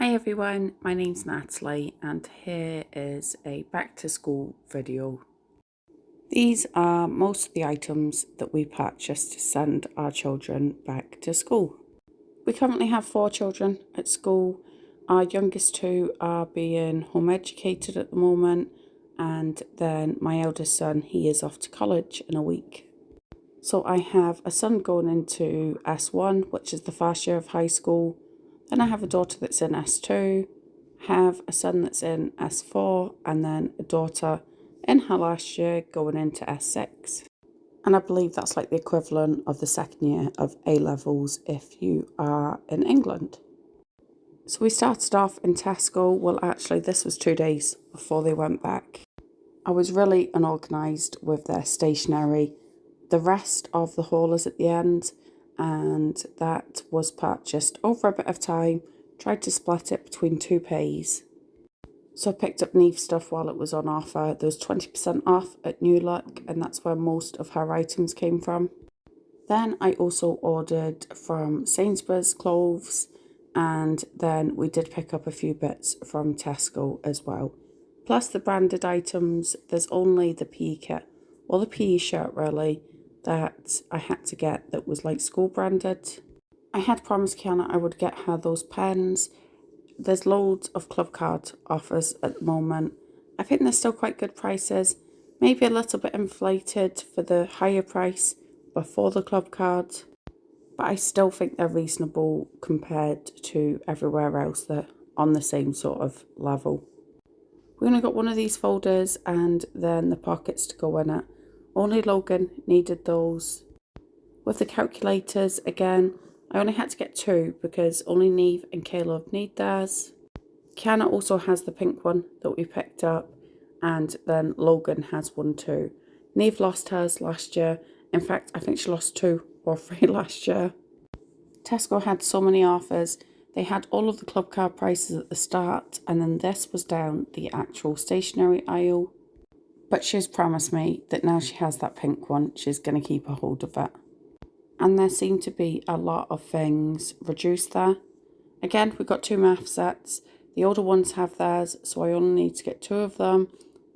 Hi everyone, my name's Natalie and here is a back to school video. These are most of the items that we purchased to send our children back to school. We currently have 4 children at school. Our youngest 2 are being home educated at the moment, and then my eldest son, he is off to college in a week. So I have a son going into S1, which is the first year of high school. Then I have a daughter that's in S2, have a son that's in S4, and then a daughter in her last year going into S6. And I believe that's like the equivalent of the second year of A-levels if you are in England. So we started off in Tesco. Well, actually, this was 2 days before they went back. I was really unorganised with their stationery. The rest of the haul is at the end, and that was purchased over a bit of time. Tried to split it between 2 pays. So I picked up Neve stuff while it was on offer. There was 20% off at New Look, and that's where most of her items came from. Then I also ordered from Sainsbury's clothes, and then we did pick up a few bits from Tesco as well. Plus the branded items, there's only the PE kit, or the PE shirt really, that I had to get that was like school branded. I had promised Kiana I would get her those pens. There's loads of club card offers at the moment. I think they're still quite good prices, maybe a little bit inflated for the higher price before the club card, but I still think they're reasonable compared to everywhere else. They're on the same sort of level. We only got one of these folders and then the pockets to go in it. Only Logan needed those. With the calculators, again, I only had to get 2 because only Neve and Caleb need theirs. Kiana also has the pink one that we picked up, and then Logan has one too. Neve lost hers last year. In fact, I think she lost 2 or 3 last year. Tesco had so many offers. They had all of the club card prices at the start, and then this was down the actual stationery aisle. But she's promised me that now she has that pink one, she's going to keep a hold of it. And there seem to be a lot of things reduced there. Again, we got 2 math sets. The older ones have theirs, so I only need to get 2 of them.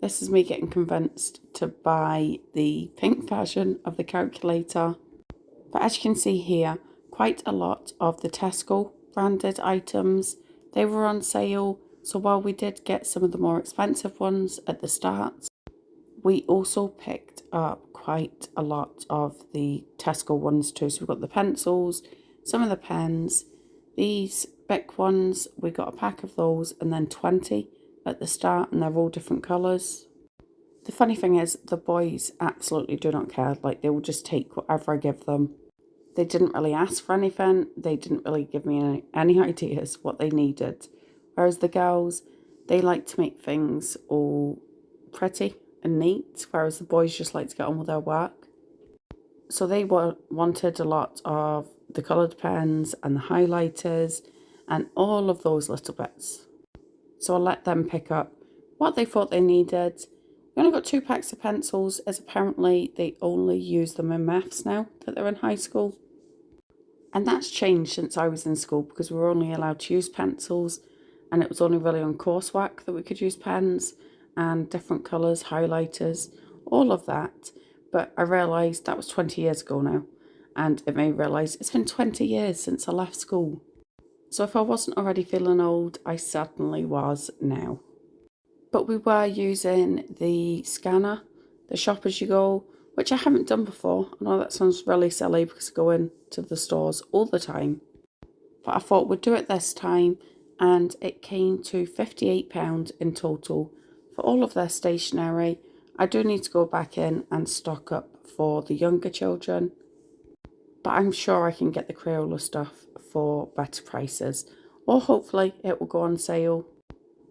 This is me getting convinced to buy the pink version of the calculator. But as you can see here, quite a lot of the Tesco branded items, they were on sale. So while we did get some of the more expensive ones at the start, we also picked up quite a lot of the Tesco ones too. So we've got the pencils, some of the pens, these Bic ones, we got a pack of those and then 20 at the start, and they're all different colours. The funny thing is the boys absolutely do not care, like they will just take whatever I give them. They didn't really ask for anything, they didn't really give me any ideas what they needed. Whereas the girls, they like to make things all pretty and neat, whereas the boys just like to get on with their work. So they wanted a lot of the coloured pens and the highlighters and all of those little bits. So I let them pick up what they thought they needed. We only got 2 packs of pencils, as apparently they only use them in maths now that they're in high school. And that's changed since I was in school, because we were only allowed to use pencils, and it was only really on coursework that we could use pens and different colours, highlighters, all of that. But I realised that was 20 years ago now, and it made me realise it's been 20 years since I left school. So if I wasn't already feeling old, I certainly was now. But we were using the scanner, the shop as you go, which I haven't done before. I know that sounds really silly because I go into the stores all the time, but I thought we'd do it this time, and it came to £58 in total for all of their stationery. I do need to go back in and stock up for the younger children, but I'm sure I can get the Crayola stuff for better prices, or hopefully it will go on sale.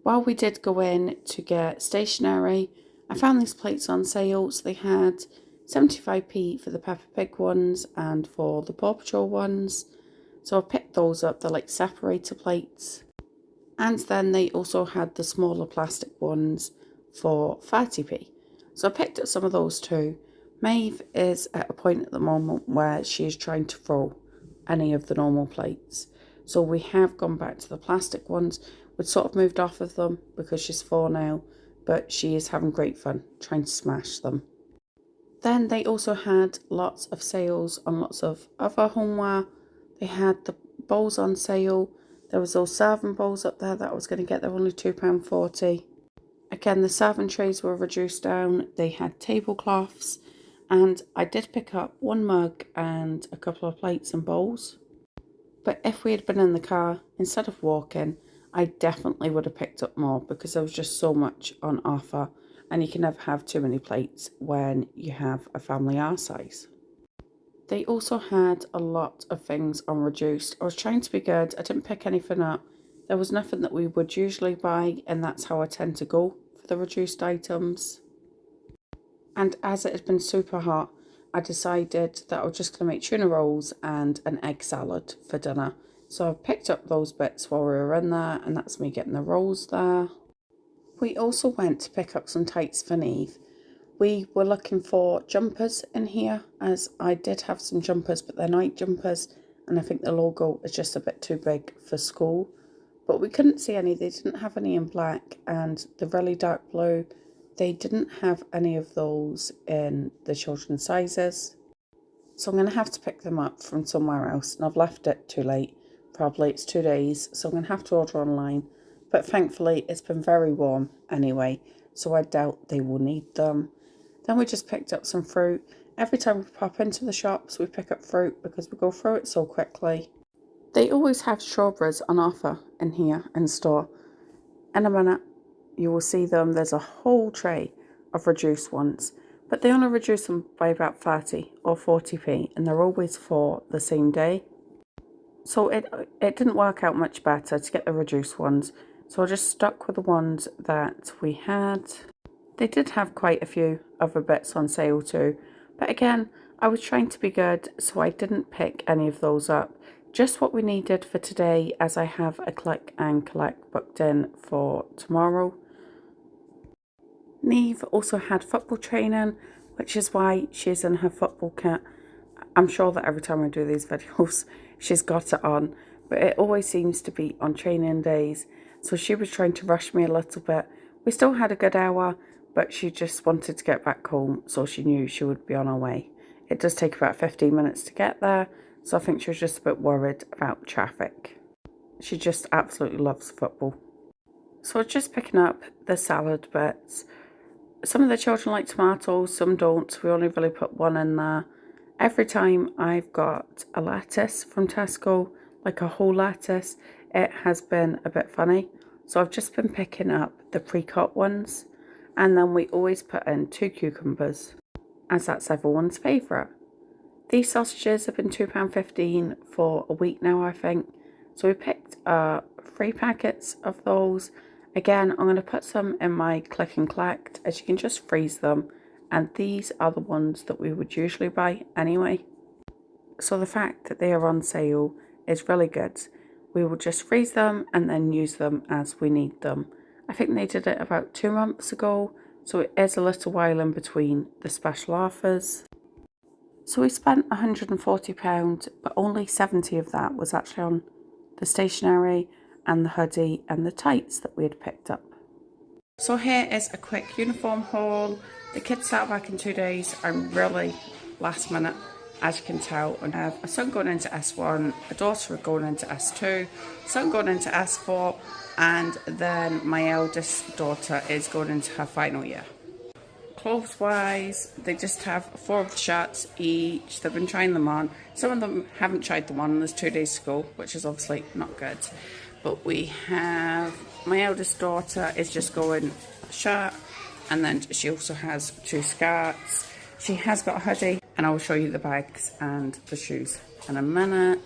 While we did go in to get stationery, I found these plates on sale. So they had 75p for the Peppa Pig ones and for the Paw Patrol ones. So I picked those up. They're like separator plates. And then they also had the smaller plastic ones for 30p. So I picked up some of those too. Maeve is at a point at the moment where she is trying to throw any of the normal plates. So we have gone back to the plastic ones. We'd sort of moved off of them because she's 4 now, but she is having great fun trying to smash them. Then they also had lots of sales on lots of other homeware. They had the bowls on sale. There was those serving bowls up there that I was going to get. They're only £2.40. Again, the serving trays were reduced down. They had tablecloths. And I did pick up one mug and a couple of plates and bowls. But if we had been in the car, instead of walking, I definitely would have picked up more because there was just so much on offer. And you can never have too many plates when you have a family our size. They also had a lot of things on reduced. I was trying to be good. I didn't pick anything up. There was nothing that we would usually buy, and that's how I tend to go for the reduced items. And as it had been super hot, I decided that I was just going to make tuna rolls and an egg salad for dinner. So I picked up those bits while we were in there, and that's me getting the rolls there. We also went to pick up some tights for Neve. We were looking for jumpers in here, as I did have some jumpers, but they're night jumpers, and I think the logo is just a bit too big for school. But we couldn't see any. They didn't have any in black, and the really dark blue, they didn't have any of those in the children's sizes. So I'm going to have to pick them up from somewhere else, and I've left it too late. Probably it's 2 days, so I'm going to have to order online. But thankfully, it's been very warm anyway, so I doubt they will need them. Then we just picked up some fruit. Every time we pop into the shops, we pick up fruit because we go through it so quickly. They always have strawberries on offer in here in store. In a minute, you will see them. There's a whole tray of reduced ones, but they only reduce them by about 30 or 40p, and they're always for the same day. So it didn't work out much better to get the reduced ones. So I just stuck with the ones that we had. They did have quite a few other bits on sale too. But again, I was trying to be good, so I didn't pick any of those up. Just what we needed for today, as I have a click and collect booked in for tomorrow. Neve also had football training, which is why she's in her football kit. I'm sure that every time I do these videos, she's got it on. But it always seems to be on training days. So she was trying to rush me a little bit. We still had a good hour, but she just wanted to get back home, so she knew she would be on her way. It does take about 15 minutes to get there, so I think she was just a bit worried about traffic. She just absolutely loves football. So I was just picking up the salad bits. Some of the children like tomatoes, some don't. We only really put one in there. Every time I've got a lettuce from Tesco, like a whole lettuce, it has been a bit funny. So I've just been picking up the pre-cut ones. And then we always put in 2 cucumbers, as that's everyone's favourite. These sausages have been £2.15 for a week now, I think. So we picked up 3 packets of those. Again, I'm going to put some in my click and collect, as you can just freeze them. And these are the ones that we would usually buy anyway. So the fact that they are on sale is really good. We will just freeze them and then use them as we need them. I think they did it about 2 months ago, so it is a little while in between the special offers. So we spent £140, but only 70 of that was actually on the stationery and the hoodie and the tights that we had picked up. So here is a quick uniform haul. The kids start back in 2 days. I'm really last minute, as you can tell. And I have a son going into S1, a daughter going into S2, son going into S4, and then my eldest daughter is going into her final year. Clothes wise, they just have 4 of the shirts each. They've been trying them on. Some of them haven't tried them on. There's 2 days to go, which is obviously not good. But we have, my eldest daughter is just going shirt, and then she also has 2 skirts. She has got a hoodie, and I will show you the bags and the shoes in a minute.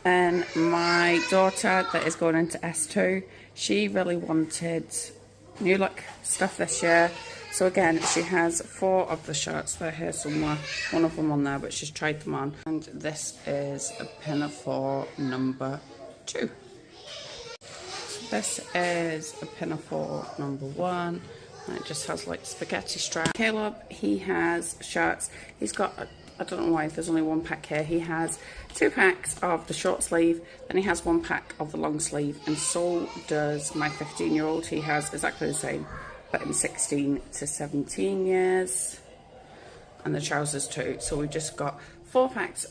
And my daughter that is going into S2, she really wanted new look stuff this year. So again, she has 4 of the shirts. They're here somewhere. One of them on there, but she's tried them on. And this is a pinafore number 2. This is a pinafore number 1. And it just has like spaghetti strap. Caleb, he has shirts. He's got I don't know why there's only one pack here. He has 2 packs of the short sleeve, then he has 1 pack of the long sleeve, and so does my 15-year-old. He has exactly the same, but in 16 to 17 years. And the trousers too. So we just got 4 pairs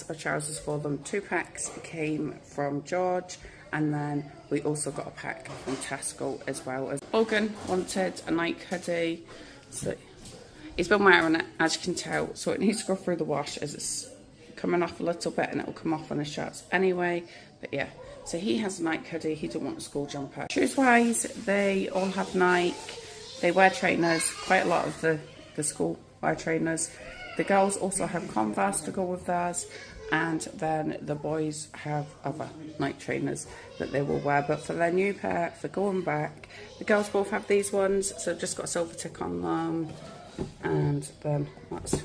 of trousers for them. 2 packs came from George, and then we also got a pack from Tesco as well. As Logan wanted a Nike hoodie, so he's been wearing it, as you can tell, so it needs to go through the wash as it's coming off a little bit, and it will come off on his shirts anyway. But yeah, so he has a Nike hoodie. He didn't want a school jumper. Shoes wise, they all have Nike. They wear trainers, quite a lot of the school wear trainers. The girls also have Converse to go with theirs, and then the boys have other Nike trainers that they will wear. But for their new pair, for going back, the girls both have these ones, so just got a silver tick on them. And then that's the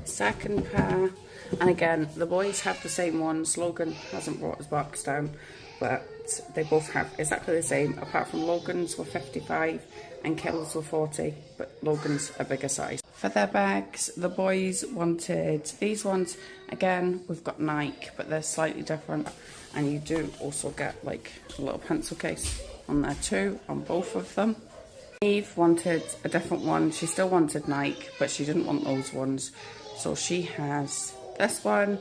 second pair. And again, the boys have the same ones. Logan hasn't brought his box down, but they both have exactly the same, apart from Logan's were 55 and Caleb's were 40, but Logan's a bigger size. For their bags, the boys wanted these ones. Again, we've got Nike, but they're slightly different, and you do also get like a little pencil case on there too, on both of them. Eve wanted a different one. She still wanted Nike, but she didn't want those ones, so she has this one.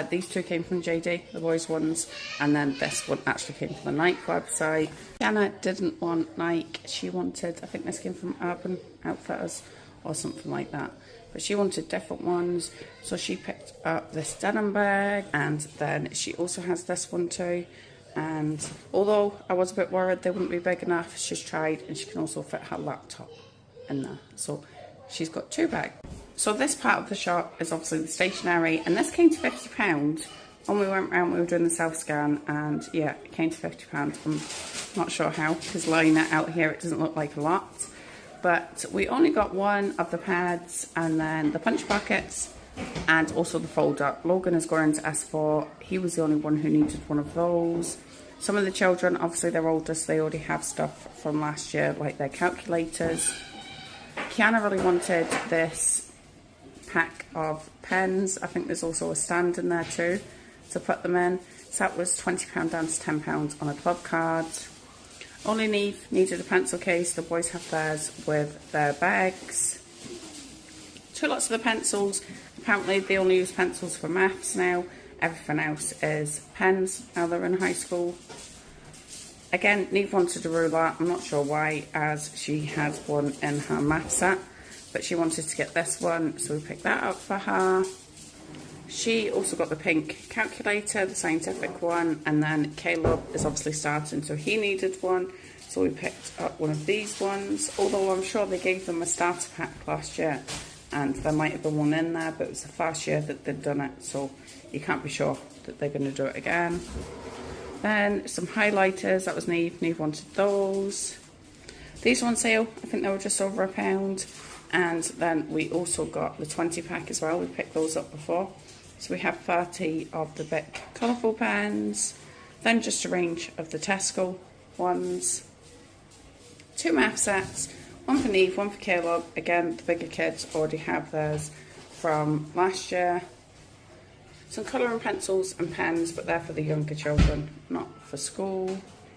These 2 came from JD, the boys' ones, and then this one actually came from the Nike website. Kiana didn't want Nike. She wanted, I think this came from Urban Outfitters or something like that, but she wanted different ones, so she picked up this denim bag, and then she also has this one too. And although I was a bit worried they wouldn't be big enough, she's tried, and she can also fit her laptop in there, so she's got 2 bags. So this part of the shop is obviously the stationery, and this came to £50. When we went round, we were doing the self-scan, and yeah, it came to £50. I'm not sure how, because lying it out here, it doesn't look like a lot. But we only got 1 of the pads, and then the punch pockets, and also the folder. Logan is going to S4. He was the only one who needed one of those. Some of the children, obviously they're older, so they already have stuff from last year, like their calculators. Kiana really wanted this pack of pens. I think there's also a stand in there too to put them in. So that was £20 down to £10 on a club card. Only Neve needed a pencil case. The boys have theirs with their bags. 2 lots of the pencils. Apparently they only use pencils for maths now. Everything else is pens now they're in high school. Again, Neve wanted a ruler. I'm not sure why, as she has one in her math set, but she wanted to get this one, so we picked that up for her. She also got the pink calculator, the scientific one, and then Caleb is obviously starting, so he needed one, so we picked up one of these ones, although I'm sure they gave them a starter pack last year, and there might have been one in there, but it was the first year that they'd done it, so you can't be sure that they're going to do it again. Then some highlighters, that was Neve. Neve wanted those. These were on sale, I think they were just over £1. And then we also got the 20 pack as well. We picked those up before. So we have 30 of the big colourful pens. Then just a range of the Tesco ones. 2 math sets. One for Neve, one for Caleb. Again, the bigger kids already have theirs from last year. Some colouring pencils and pens, but they're for the younger children, not for school.